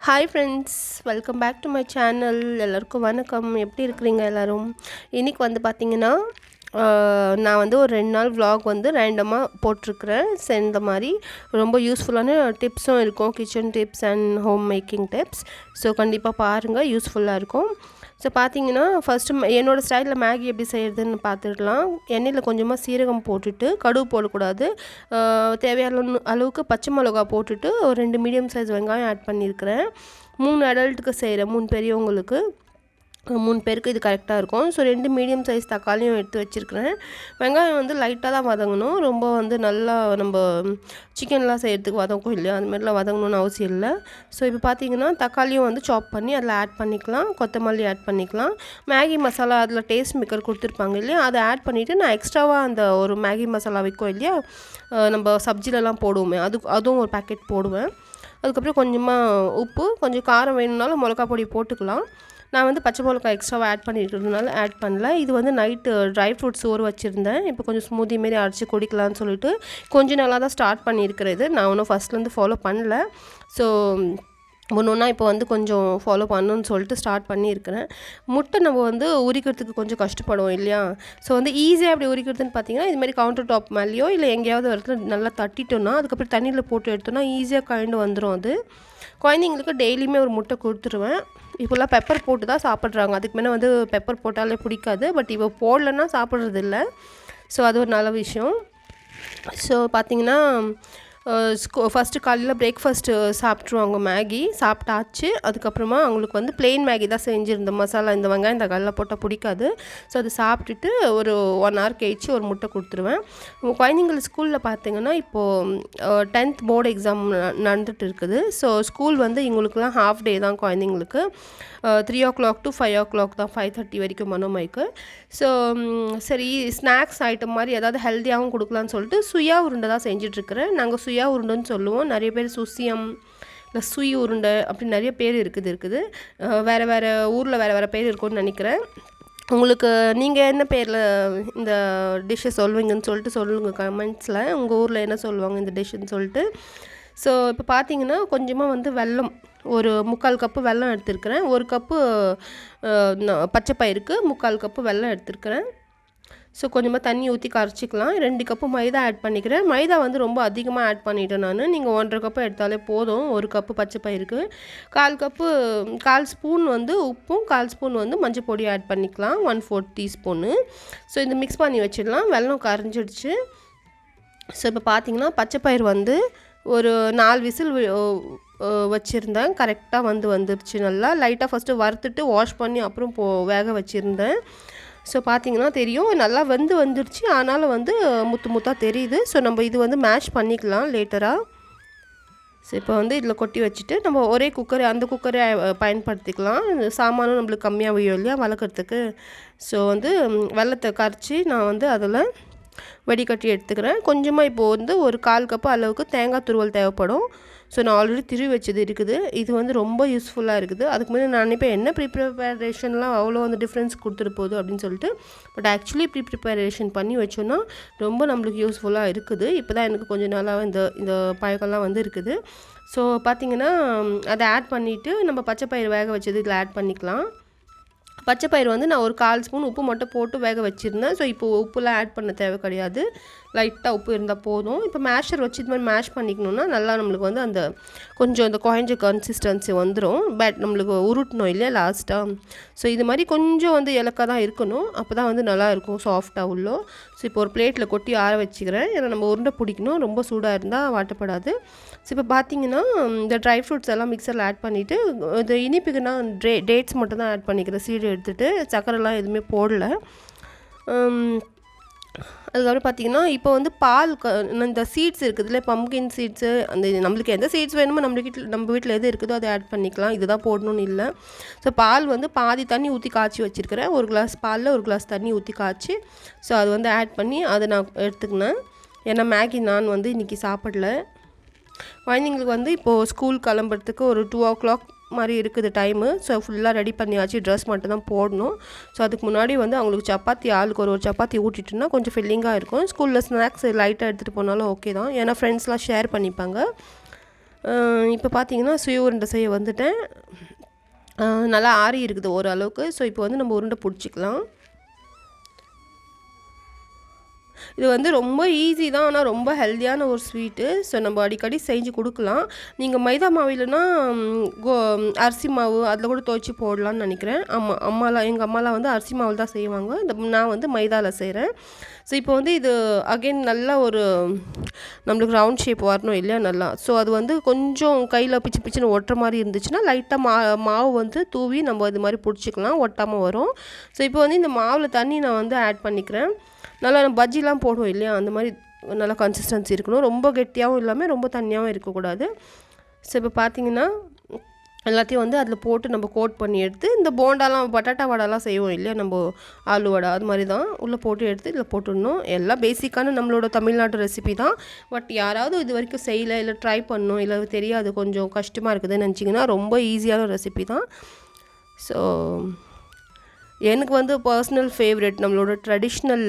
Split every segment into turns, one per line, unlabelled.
Hi friends, welcome back to my channel. எல்லாருக்கும் வணக்கம். எப்படி இருக்கிறீங்க எல்லோரும்? இன்றைக்கி வந்து பார்த்திங்கன்னா நான் வந்து ஒரு 2 நாள் vlog வந்து ரேண்டமாக போட்டிருக்கிறேன். இந்த மாதிரி ரொம்ப யூஸ்ஃபுல்லான டிப்ஸும் இருக்கும், kitchen tips and home making tips. So கண்டிப்பாக பாருங்கள், யூஸ்ஃபுல்லாக இருக்கும். ஸோ பார்த்தீங்கன்னா ஃபஸ்ட்டு என்னோடய ஸ்டைலில் மேகி எப்படி செய்கிறதுன்னு பார்த்துடலாம். எண்ணெயில் கொஞ்சமாக சீரகம் போட்டுட்டு, கடுகு போடக்கூடாது, தேவையான அளவுக்கு பச்சை மிளகா போட்டுட்டு ஒரு 2 மீடியம் சைஸ் வெங்காயம் ஆட் பண்ணியிருக்கிறேன். 3 அடல்ட்டுக்கு செய்கிறேன், 3 பெரியவங்களுக்கு, 3 பேருக்கு இது கரெக்டாக இருக்கும். ஸோ 2 மீடியம் சைஸ் தக்காளியும் எடுத்து வச்சுருக்கிறேன். வெங்காயம் வந்து லைட்டாக தான் வதங்கணும், ரொம்ப வந்து நல்லா நம்ம சிக்கன்லாம் செய்கிறதுக்கு வதங்கும் இல்லையா, அதுமாதிரிலாம் வதங்கணும்னு அவசியம் இல்லை. ஸோ இப்போ பார்த்தீங்கன்னா தக்காளியும் வந்து சாப் பண்ணி அதில் ஆட் பண்ணிக்கலாம், கொத்தமல்லி ஆட் பண்ணிக்கலாம். மேகி மசாலா அதில் டேஸ்ட் மேக்கர் கொடுத்துருப்பாங்க இல்லையா, அதை ஆட் பண்ணிவிட்டு நான் எக்ஸ்ட்ராவாக அந்த ஒரு மேகி மசாலா வைக்கும் இல்லையா, நம்ம சப்ஜிலலாம் போடுவோமே, அதுவும் ஒரு பேக்கெட் போடுவேன். அதுக்கப்புறம் கொஞ்சமாக உப்பு, கொஞ்சம் காரம் வேணும்னாலும் மிளகா பொடி போட்டுக்கலாம். நான் வந்து பச்சை மிளகா எக்ஸ்ட்ராவாக ஆட் பண்ணியிருக்கிறதுனால ஆட் பண்ணல. இது வந்து நைட்டு ட்ரை ஃப்ரூட்ஸ் ஊற வச்சுருந்தேன். இப்போ கொஞ்சம் ஸ்மூதி மாரி அரைச்சி குடிக்கலான்னு சொல்லிட்டு கொஞ்சம் நாளாக தான் ஸ்டார்ட் பண்ணியிருக்கிறது. நான் ஒன்றும் ஃபஸ்ட்லேருந்து ஃபாலோ பண்ணல. ஸோ ஒன்று இப்போ வந்து கொஞ்சம் ஃபாலோ பண்ணணுன்னு சொல்லிட்டு ஸ்டார்ட் பண்ணியிருக்கிறேன். முட்டை நம்ம வந்து உரிக்கிறதுக்கு கொஞ்சம் கஷ்டப்படுவோம் இல்லையா, ஸோ வந்து ஈஸியாக எப்படி உரிக்கிறதுன்னு பார்த்தீங்கன்னா, இதுமாதிரி கவுண்டர் டாப் மேலேயோ இல்லை எங்கேயாவது இடத்துல நல்லா தட்டிட்டோன்னா, அதுக்கப்புறம் தண்ணியில் போட்டு எடுத்தோன்னா ஈஸியாக கழண்டு வந்துடும். அது குழந்தைங்களுக்கு டெய்லியுமே ஒரு முட்டை கொடுத்துருவேன். இப்போல்லாம் பெப்பர் போட்டு தான் சாப்பிட்றாங்க, அதுக்கு மேலே வந்து பெப்பர் போட்டாலே பிடிக்காது. பட் இப்போ போடலன்னா சாப்பிட்றது இல்லை. ஸோ அது ஒரு நல்ல விஷயம். ஸோ பார்த்திங்கன்னா ஃபஸ்ட்டு காலையில் பிரேக்ஃபாஸ்ட்டு சாப்பிட்ருவாங்க, மேகி சாப்பிட்டாச்சு. அதுக்கப்புறமா அவங்களுக்கு வந்து ப்ளெயின் மேகி தான் செஞ்சுருந்தேன், மசாலா இந்த வெங்காயம் தக்காளிலாம் போட்டால் பிடிக்காது. ஸோ அதை சாப்பிட்டுட்டு ஒரு 1 hour கழிச்சு ஒரு முட்டை கொடுத்துருவேன். குழந்தைங்களுக்கு ஸ்கூலில் பார்த்திங்கன்னா இப்போது 10th போர்டு எக்ஸாம் நடந்துகிட்டு இருக்குது. ஸோ ஸ்கூல் வந்து இவங்களுக்குலாம் ஹாஃப் டே தான் குழந்தைங்களுக்கு. 3 o'clock to 5 o'clock தான், 5:30 வரைக்கும் மனோமைக்கு. ஸோ சரி, ஸ்நாக்ஸ் ஐட்டம் மாதிரி ஏதாவது ஹெல்த்தியாகவும் கொடுக்கலான்னு சொல்லிட்டு சுயா உருண்டை தான் செஞ்சிட்ருக்கிறேன். நாங்கள் சுயா உருண்டைன்னு சொல்லுவோம், நிறைய பேர் சுசியம் இல்லை சுய் உருண்டை அப்படி நிறைய பேர் இருக்குது. வேறு ஊரில் வேறு பேர் இருக்கும்னு நினைக்கிறேன். உங்களுக்கு நீங்கள் என்ன பேரில் இந்த டிஷ்ஷை சொல்லுவீங்கன்னு சொல்லிட்டு சொல்லுங்கள் கமெண்ட்ஸில், உங்கள் ஊரில் என்ன சொல்லுவாங்க இந்த டிஷ்ஷுன்னு சொல்லிட்டு. ஸோ இப்போ பார்த்தீங்கன்னா கொஞ்சமாக வந்து வெல்லம், ஒரு 3/4 கப்பு வெல்லம் எடுத்துருக்கிறேன். 1 கப்பு பச்சை பயிருக்கு 3/4 கப்பு வெல்லம் எடுத்துருக்கிறேன். ஸோ கொஞ்சமாக தண்ணி ஊற்றி கரைச்சிக்கலாம். 2 கப்பு மைதா ஆட் பண்ணிக்கிறேன். மைதா வந்து ரொம்ப அதிகமாக ஆட் பண்ணிட்டேன் நான். நீங்கள் 1.5 கப்பு எடுத்தாலே போதும். 1 கப்பு பச்சை பயிருக்கு 1/4 ஸ்பூன் வந்து உப்பும் 1/4 ஸ்பூன் வந்து மஞ்சள் பொடி ஆட் பண்ணிக்கலாம், 1/4 டீஸ்பூனு. ஸோ இந்த மிக்ஸ் பண்ணி வச்சிடலாம். வெல்லம் கரைஞ்சிடுச்சு. ஸோ இப்போ பார்த்தீங்கன்னா பச்சை பயிர் வந்து ஒரு 4 விசில் வச்சுருந்தேன். கரெக்டாக வந்துருச்சு. நல்லா லைட்டாக ஃபஸ்ட்டு வறுத்துட்டு வாஷ் பண்ணி அப்புறம் வேக வச்சுருந்தேன். ஸோ பார்த்தீங்கன்னா தெரியும், நல்லா வந்துருச்சு. ஆனாலும் வந்து முத்தாக தெரியுது. ஸோ நம்ம இது வந்து மேஷ் பண்ணிக்கலாம் லேட்டராக. ஸோ இப்போ வந்து இதில் கொட்டி வச்சுட்டு நம்ம ஒரே குக்கரை, அந்த குக்கரை பயன்படுத்திக்கலாம். சாமானும் நம்மளுக்கு கம்மியாக விழும் இல்லையா வளர்க்குறதுக்கு. ஸோ வந்து வெல்லத்தை கரைச்சி நான் வந்து அதில் வடிகட்டி எடுத்துக்கிறேன். கொஞ்சமாக இப்போது வந்து ஒரு 1/4 கப்பு அளவுக்கு தேங்காய் துருவல் தேவைப்படும். ஸோ நான் ஆல்ரெடி திருவி வச்சது இருக்குது. இது வந்து ரொம்ப யூஸ்ஃபுல்லாக இருக்குது. அதுக்கு முன்னாடி நான் நினைப்பேன் என்ன ப்ரிப்பரேஷன்லாம் அவ்வளோ வந்து டிஃப்ரென்ஸ் கொடுத்துட்டு போகுது அப்படின்னு சொல்லிட்டு. பட் ஆக்சுவலி ப்ரிப்பரேஷன் பண்ணி வச்சோன்னா ரொம்ப நம்மளுக்கு யூஸ்ஃபுல்லாக இருக்குது. இப்போ தான் எனக்கு கொஞ்சம் நாளாக இந்த பழக்கம்லாம் வந்து இருக்குது. ஸோ பார்த்திங்கன்னா அதை ஆட் பண்ணிவிட்டு நம்ம பச்சை பயிர் வேக வச்சது இதில் ஆட் பண்ணிக்கலாம். பச்சை பயிர் வந்து நான் ஒரு 1/4 ஸ்பூன் உப்பு மட்டும் போட்டு வேக வச்சுருந்தேன். ஸோ இப்போது உப்புலாம் ஆட் பண்ண தேவை கிடையாது, லைட்டாக உப்பு இருந்தால் போதும். இப்போ மேஷர் வச்சு இது மாதிரி மேஷ் பண்ணிக்கணுன்னா நல்லா நம்மளுக்கு வந்து அந்த கொஞ்சம் அந்த குழஞ்ச கன்சிஸ்டன்சி வந்துடும். நம்மளுக்கு உருட்டணும் இல்லையா லாஸ்ட்டாக. ஸோ இது மாதிரி கொஞ்சம் வந்து இலக்காக தான் இருக்கணும், அப்போ தான் வந்து நல்லாயிருக்கும் சாஃப்டாக உள்ளோ. ஸோ இப்போ ஒரு பிளேட்டில் கொட்டி ஆற வச்சுக்கிறேன். ஏன்னா நம்ம உருண்டை பிடிக்கணும், ரொம்ப சூடாக இருந்தால் வாட்டப்படாது. ஸோ இப்போ பார்த்தீங்கன்னா இந்த ட்ரை ஃப்ரூட்ஸ் எல்லாம் மிக்சரில் ஆட் பண்ணிவிட்டு, இது இனிப்புக்கு நான் டேட்ஸ் மட்டும் தான் ஆட் பண்ணிக்கிறேன், சீடு எடுத்துகிட்டு. சக்கரைலாம் எதுவுமே போடலை. அதுக்கப்புறம் பார்த்திங்கன்னா இப்போ வந்து பால் இந்த சீட்ஸ் இருக்குதுல்ல, பம்கின் சீட்ஸு, அந்த நம்மளுக்கு எந்த சீட்ஸ் வேணுமோ நம்ம வீட்டில் எது இருக்குதோ அதை ஆட் பண்ணிக்கலாம். இதுதான் போடணும்னு இல்லை. ஸோ பால் வந்து பாதி தண்ணி ஊற்றி காய்ச்சி வச்சுருக்கிறேன். 1 கிளாஸ் பாலில் 1 கிளாஸ் தண்ணி ஊற்றி காய்ச்சி, ஸோ அது வந்து ஆட் பண்ணி அதை நான் எடுத்துக்கினேன். ஏன்னா மேகி நான் வந்து இன்றைக்கி சாப்பிடல. குழந்தைங்களுக்கு வந்து இப்போது ஸ்கூல் கிளம்புறதுக்கு ஒரு 2 o'clock மாதிரி இருக்குது டைமு. ஸோ ஃபுல்லாக ரெடி பண்ணியாச்சு, ட்ரெஸ் மட்டும் தான் போடணும். ஸோ அதுக்கு முன்னாடி வந்து அவங்களுக்கு சப்பாத்தி, ஆளுக்கு ஒரு சப்பாத்தி ஊட்டிட்டுனா கொஞ்சம் ஃபில்லிங்காக இருக்கும். ஸ்கூலில் ஸ்நாக்ஸ் லைட்டாக எடுத்துகிட்டு போனாலும் ஓகே தான், ஏன்னா ஃப்ரெண்ட்ஸ்லாம் ஷேர் பண்ணிப்பாங்க. இப்போ பார்த்தீங்கன்னா சுய உருண்டை செய்ய வந்துட்டேன். நல்லா ஆறி இருக்குது ஓரளவுக்கு. ஸோ இப்போ வந்து நம்ம உருண்டை பிடிச்சிக்கலாம். இது வந்து ரொம்ப ஈஸி தான், ஆனால் ரொம்ப ஹெல்த்தியான ஒரு ஸ்வீட்டு. ஸோ நம்ம அடிக்கடி செஞ்சு கொடுக்கலாம். நீங்கள் மைதா மாவு இல்லைன்னா அரிசி மாவு அதில் கூட துவைச்சி போடலான்னு நினைக்கிறேன். ஆமாம், எங்கள் அம்மாலாம் வந்து அரிசி மாவில் தான் செய்வாங்க. நான் வந்து மைதாவில் செய்கிறேன். ஸோ இப்போ வந்து இது அகெயின் நல்லா ஒரு நம்மளுக்கு ரவுண்ட் ஷேப் வரணும் இல்லையா நல்லா. ஸோ அது வந்து கொஞ்சம் கையில் பிச்சு பிச்சுன்னு ஒட்டுற மாதிரி இருந்துச்சுன்னா லைட்டாக மாவு வந்து தூவி நம்ம இது மாதிரி பிடிச்சிக்கலாம், ஒட்டாமல் வரும். ஸோ இப்போ வந்து இந்த மாவில் தண்ணி நான் வந்து ஆட் பண்ணிக்கிறேன். நல்லா பஜ்ஜிலாம் போடுவோம் இல்லையா, அந்த மாதிரி நல்லா கன்சிஸ்டன்சி இருக்கணும். ரொம்ப கெட்டியாகவும் இல்லாமல் ரொம்ப தண்ணியாகவும் இருக்கக்கூடாது. ஸோ இப்போ பார்த்திங்கன்னா எல்லாத்தையும் வந்து அதில் போட்டு நம்ம கோட் பண்ணி எடுத்து, இந்த போண்டாலாம் பட்டாட்டா வடைலாம் செய்வோம் இல்லையா, நம்ம ஆலு வடை அது மாதிரி தான் உள்ளே போட்டு எடுத்து இதில் போட்டுடணும். எல்லாம் பேசிக்கான நம்மளோட தமிழ்நாட்டு ரெசிபி தான். பட் யாராவது இது வரைக்கும் செய்யலை, இல்லை ட்ரை பண்ணணும், இல்லை தெரியாது, கொஞ்சம் கஷ்டமாக இருக்குதுன்னு நினச்சிங்கன்னா ரொம்ப ஈஸியான ரெசிபி தான். ஸோ எனக்கு வந்து பர்சனல் ஃபேவரெட், நம்மளோட ட்ரெடிஷ்னல்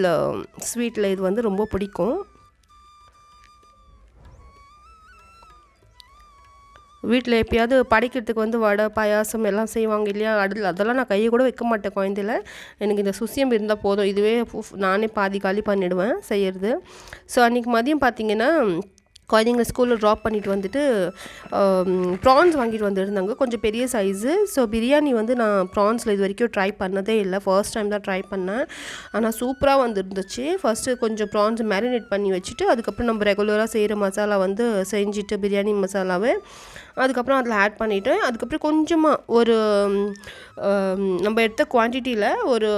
ஸ்வீட்டில் இது வந்து ரொம்ப பிடிக்கும். வீட்டில் எப்பயாவது படைக்கிறதுக்கு வந்து வடை பாயாசம் எல்லாம் செய்வாங்க இல்லையா, அதெல்லாம் நான் கையை கூட வைக்க மாட்டேன் குழந்தையில. எனக்கு இந்த சுசியம் இருந்தால் போதும், இதுவே நானே பாதி காலி பண்ணிவிடுவேன் செய்கிறது. ஸோ அன்றைக்கி மதியம் பார்த்திங்கன்னா குழந்தைங்கள ஸ்கூலில் ட்ராப் பண்ணிவிட்டு வந்துட்டு ப்ரான்ஸ் வாங்கிட்டு வந்துருந்தாங்க, கொஞ்சம் பெரிய சைஸு. ஸோ பிரியாணி வந்து நான் ப்ரான்ஸில் இது வரைக்கும் ட்ரை பண்ணதே இல்லை, ஃபர்ஸ்ட் டைம் தான் ட்ரை பண்ணேன். ஆனால் சூப்பராக வந்துருந்துச்சு. ஃபஸ்ட்டு கொஞ்சம் ப்ரான்ஸ் மேரினேட் பண்ணி வச்சுட்டு, அதுக்கப்புறம் நம்ம ரெகுலராக செய்கிற மசாலா வந்து செஞ்சுட்டு பிரியாணி மசாலாவை அதுக்கப்புறம் அதில் ஆட் பண்ணிவிட்டு, அதுக்கப்புறம் கொஞ்சமாக ஒரு நம்ம எடுத்த குவான்டிட்டியில் ஒரு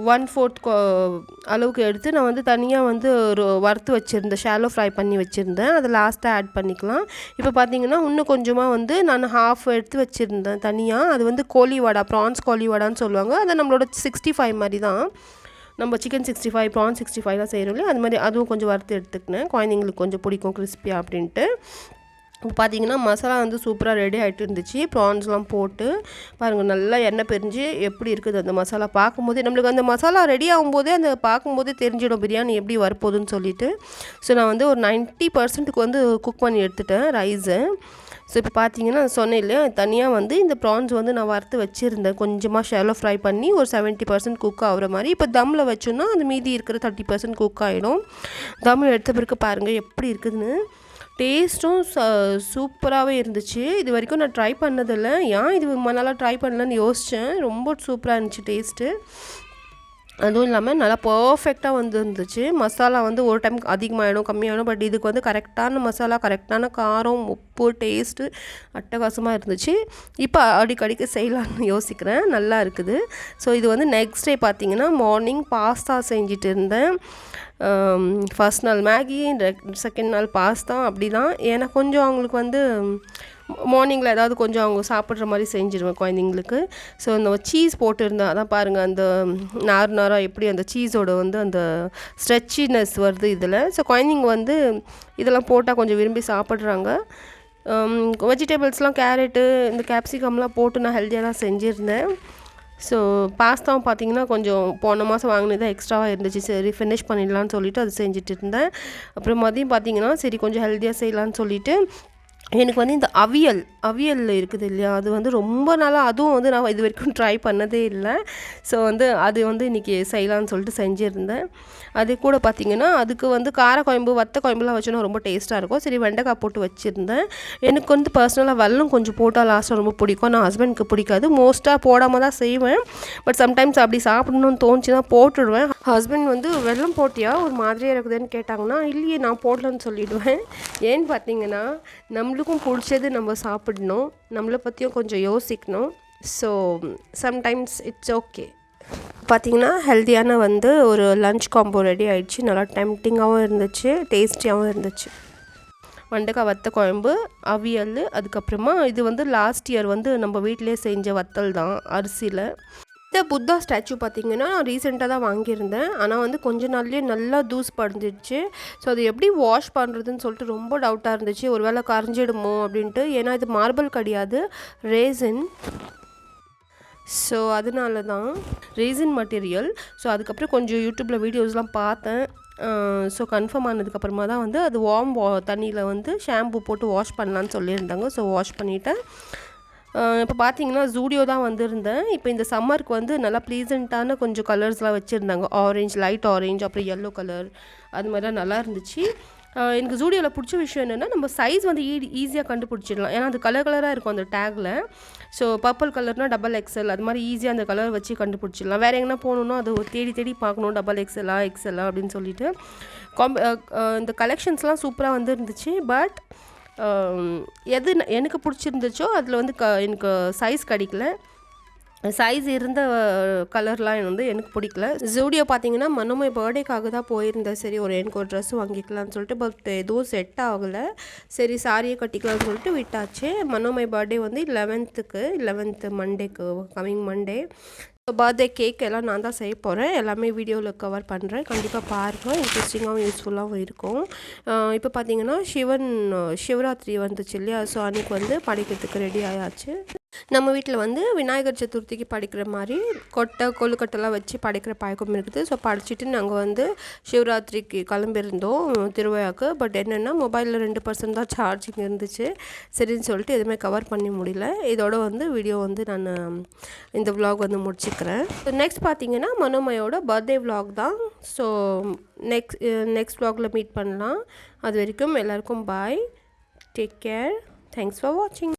1/4 அளவுக்கு எடுத்து நான் வந்து தனியாக வந்து ஒரு வறுத்து வச்சுருந்தேன், ஷாலோ ஃப்ரை பண்ணி வச்சுருந்தேன். அதை லாஸ்ட்டாக ஆட் பண்ணிக்கலாம். இப்போ பார்த்தீங்கன்னா இன்னும் கொஞ்சமாக வந்து நான் ஹாஃப் எடுத்து வச்சுருந்தேன் தனியாக. அது வந்து கோழி வடை, ப்ரான்ஸ் கோழி வடான்னு சொல்லுவாங்க. அது நம்மளோட 65 மாதிரி தான். நம்ம சிக்கன் 65 ப்ரான் 65லாம் செய்கிறோம் இல்லையா, அது மாதிரி அதுவும் கொஞ்சம் வறுத்து எடுத்துக்கினேன். குழந்தைங்களுக்கு கொஞ்சம் பிடிக்கும் கிறிஸ்பியாக அப்படின்ட்டு. இப்போ பார்த்தீங்கன்னா மசாலா வந்து சூப்பராக ரெடி ஆகிட்டு இருந்துச்சு. ப்ரான்ஸ்லாம் போட்டு பாருங்கள், நல்லா எண்ணெய் பிரிஞ்சு எப்படி இருக்குது அந்த மசாலா. பார்க்கும்போதே நம்மளுக்கு அந்த மசாலா ரெடி ஆகும்போதே அந்த பார்க்கும்போதே தெரிஞ்சிடும் பிரியாணி எப்படி வரப்போகுதுன்னு சொல்லிட்டு. ஸோ நான் வந்து ஒரு 90%க்கு வந்து குக் பண்ணி எடுத்துட்டேன் ரைஸை. ஸோ இப்போ பார்த்தீங்கன்னா சொன்னேன் இல்லையா, தனியாக வந்து இந்த ப்ரான்ஸ் வந்து நான் வறுத்து வச்சுருந்தேன், கொஞ்சமாக ஷாலோ ஃப்ரை பண்ணி ஒரு 70% குக் ஆகிற மாதிரி. இப்போ தம்மில் வச்சோன்னா அந்த மீதி இருக்கிற 30% குக் ஆகிடும். தம்மில் எடுத்த பிறகு பாருங்கள் எப்படி இருக்குதுன்னு. டேஸ்ட்டும் சூப்பராகவே இருந்துச்சு. இது வரைக்கும் நான் ட்ரை பண்ணதில்லை, ஏன் இது நல்லா ட்ரை பண்ணலன்னு யோசித்தேன். ரொம்ப சூப்பராக இருந்துச்சு டேஸ்ட்டு. அதுவும் இல்லாமல் நல்லா பர்ஃபெக்டாக வந்துருந்துச்சு. மசாலா வந்து ஒரு டைம் அதிகமாகிடும் கம்மியாகிடும், பட் இதுக்கு வந்து கரெக்டான மசாலா, கரெக்டான காரம், உப்பு, டேஸ்ட்டு அட்டகாசமாக இருந்துச்சு. இப்போ அடிக்கடிக்கு செய்யலான்னு யோசிக்கிறேன், நல்லா இருக்குது. ஸோ இது வந்து நெக்ஸ்ட் டே பார்த்திங்கன்னா மார்னிங் பாஸ்தா செஞ்சுட்டு இருந்தேன். ஃபர்ஸ்ட் நாள் மேகி, செகண்ட் நாள் பாஸ்தா அப்படி தான். ஏன்னா கொஞ்சம் அவங்களுக்கு வந்து மார்னிங்கில் ஏதாவது கொஞ்சம் அவங்க சாப்பிட்ற மாதிரி செஞ்சுருவேன் குழந்தைங்களுக்கு. ஸோ இந்த சீஸ் போட்டுருந்தேன், அதான் பாருங்கள் அந்த நாராக எப்படி அந்த சீஸோட வந்து அந்த ஸ்ட்ரெச்சினஸ் வருது இதில். ஸோ குழந்தைங்க வந்து இதெல்லாம் போட்டால் கொஞ்சம் விரும்பி சாப்பிட்றாங்க. வெஜிடபிள்ஸ்லாம் கேரட்டு, இந்த கேப்சிகம்லாம் போட்டு நான் ஹெல்த்தியாக தான் செஞ்சுருந்தேன். ஸோ பாஸ்தாவும் பார்த்திங்கன்னா கொஞ்சம் போன மாதம் வாங்கினது தான் எக்ஸ்ட்ராவாக இருந்துச்சு, சரி ஃபினிஷ் பண்ணிடலான்னு சொல்லிவிட்டு அது செஞ்சுட்டு இருந்தேன். அப்புறம் மதியம் பார்த்திங்கன்னா சரி கொஞ்சம் ஹெல்த்தியாக செய்யலான்னு சொல்லிவிட்டு எனக்கு வந்து இந்த அவியல் இருக்குது இல்லையா, அது வந்து ரொம்ப நாளாக, அதுவும் வந்து நான் இது வரைக்கும் ட்ரை பண்ணதே இல்லை. ஸோ வந்து அது வந்து இன்றைக்கி செய்யலான்னு சொல்லிட்டு செஞ்சுருந்தேன். அது கூட பார்த்திங்கன்னா அதுக்கு வந்து காரக்குழம்பு, வத்த குழம்புலாம் வச்சோன்னா ரொம்ப டேஸ்ட்டாக இருக்கும். சரி வெண்டைக்காய் போட்டு வச்சுருந்தேன். எனக்கு வந்து பர்சனலாக வெல்லம் கொஞ்சம் போட்டால் லாஸ்ட்டாக ரொம்ப பிடிக்கும். நான் ஹஸ்பண்டுக்கு பிடிக்காது, மோஸ்ட்டாக போடாமல் தான் செய்வேன். பட் சம்டைம்ஸ் அப்படி சாப்பிடணும்னு தோணுச்சுன்னா போட்டுடுவேன். ஹஸ்பண்ட் வந்து வெல்லம் போட்டியா ஒரு மாதிரியாக இருக்குதுன்னு கேட்டாங்கன்னா இல்லையே நான் போடலன்னு சொல்லிவிடுவேன். ஏன்னு பார்த்தீங்கன்னா நம்மளுக்கும் பிடிச்சது நம்ம சாப்பிடணும், நம்மளை பற்றியும் கொஞ்சம் யோசிக்கணும். So sometimes it's okay. பார்த்திங்கன்னா ஹெல்த்தியான வந்து ஒரு லன்ச் காம்போ ரெடி ஆகிடுச்சு. நல்லா டெம்ப்டிங்காகவும் இருந்துச்சு, டேஸ்டியாகவும் இருந்துச்சு. வெண்டைக்காய் வத்த குழம்பு, அவியல், அதுக்கப்புறமா இது வந்து லாஸ்ட் இயர் வந்து நம்ம வீட்டிலே செஞ்ச வத்தல் தான் அரிசியில். இந்த புத்தா ஸ்டாச்சு பார்த்திங்கன்னா நான் ரீசெண்டாக தான் வாங்கியிருந்தேன். ஆனால் வந்து கொஞ்ச நாள்லேயே நல்லா தூஸ் படிஞ்சிடுச்சு. ஸோ அது எப்படி வாஷ் பண்ணுறதுன்னு சொல்லிட்டு ரொம்ப டவுட்டாக இருந்துச்சு, ஒரு வேளை கரைஞ்சிடுமோ அப்படின்ட்டு. ஏன்னா இது மார்பிள் கிடையாது, ரேசின். ஸோ அதனால தான் ரேசின் மெட்டீரியல். ஸோ அதுக்கப்புறம் கொஞ்சம் யூடியூப்பில் வீடியோஸ்லாம் பார்த்தேன். ஸோ கன்ஃபார்ம் ஆனதுக்கப்புறமா தான் வந்து அது வார்ம் தண்ணியில் வந்து ஷாம்பு போட்டு வாஷ் பண்ணலான்னு சொல்லியிருந்தாங்க. ஸோ வாஷ் பண்ணிவிட்டேன். இப்போ பார்த்தீங்கன்னா ஜூடியோ தான் வந்திருந்தேன். இப்போ இந்த சம்மருக்கு வந்து நல்லா ப்ளீசண்ட்டான கொஞ்சம் கலர்ஸ்லாம் வச்சுருந்தாங்க. ஆரஞ்ச், லைட் ஆரஞ்ச், அப்புறம் எல்லோ கலர், அது மாதிரிலாம் நல்லா இருந்துச்சு. எனக்கு ஜூடியோவில் பிடிச்ச விஷயம் என்னென்னா நம்ம சைஸ் வந்து ஈஸியாக கண்டுபிடிச்சிடலாம். ஏன்னா அது கலர் கலராக இருக்கும் அந்த டேக்கில். ஸோ பர்பிள் கலர்னால் XXL அது மாதிரி ஈஸியாக அந்த கலர் வச்சு கண்டுபிடிச்சிடலாம். வேறு எங்கன்னா போகணுன்னா அது தேடி தேடி பார்க்கணும் XXL XL அப்படின்னு சொல்லிட்டு. இந்த கலெக்ஷன்ஸ்லாம் சூப்பராக வந்து இருந்துச்சு. பட் எது எனக்கு பிடிச்சிருந்துச்சோ அதில் வந்து எனக்கு சைஸ் கிடைக்கல. சைஸ் இருந்த கலர்லாம் வந்து எனக்கு பிடிக்கல. ஜூடியோ பார்த்தீங்கன்னா மனோமை பர்த்டேக்காக தான் போயிருந்தேன். சரி எனக்கு ஒரு ட்ரெஸ் வாங்கிக்கலாம்னு சொல்லிட்டு, பட் எதுவும் செட் ஆகலை. சரி சாரியை கட்டிக்கலாம்னு சொல்லிட்டு விட்டாச்சு. மனோமை பர்த்டே வந்து 11th மண்டேக்கு, கம்மிங் மண்டே. பர்த்டே கேக் எல்லாம் நான் தான் செய்ய போகிறேன். எல்லாமே வீடியோவில் கவர் பண்ணுறேன். கண்டிப்பாக பாருங்கள், இன்ட்ரெஸ்டிங்காகவும் யூஸ்ஃபுல்லாகவும் இருக்கும். இப்போ பார்த்தீங்கன்னா சிவராத்திரி வந்துச்சு இல்லையா? ஸோ அன்றைக்கி வந்து படைக்கிறதுக்கு ரெடி ஆயாச்சு. நம்ம வீட்டில் வந்து விநாயகர் சதுர்த்திக்கு படைக்கிற மாதிரி கொழுக்கட்டைலாம் வச்சு படைக்கிற பழக்கம் இருக்குது. ஸோ படைச்சிட்டு நாங்கள் வந்து சிவராத்திரிக்கு கிளம்பியிருந்தோம் திருவிழாவுக்கு. பட் என்னென்னா மொபைலில் 2% தான் சார்ஜிங் இருந்துச்சு. சரின்னு சொல்லிட்டு எதுவுமே கவர் பண்ணி முடியல. இதோட வந்து வீடியோ வந்து நான் இந்த விலாக் வந்து முடிச்சுக்கிறேன். நெக்ஸ்ட் பார்த்தீங்கன்னா மனோமையோட பர்த்டே விலாக் தான். ஸோ நெக்ஸ்ட் விலாகில் மீட் பண்ணலாம். அது வரைக்கும் எல்லாருக்கும் பாய், டேக் கேர், தேங்க்ஸ் ஃபார் வாட்சிங்.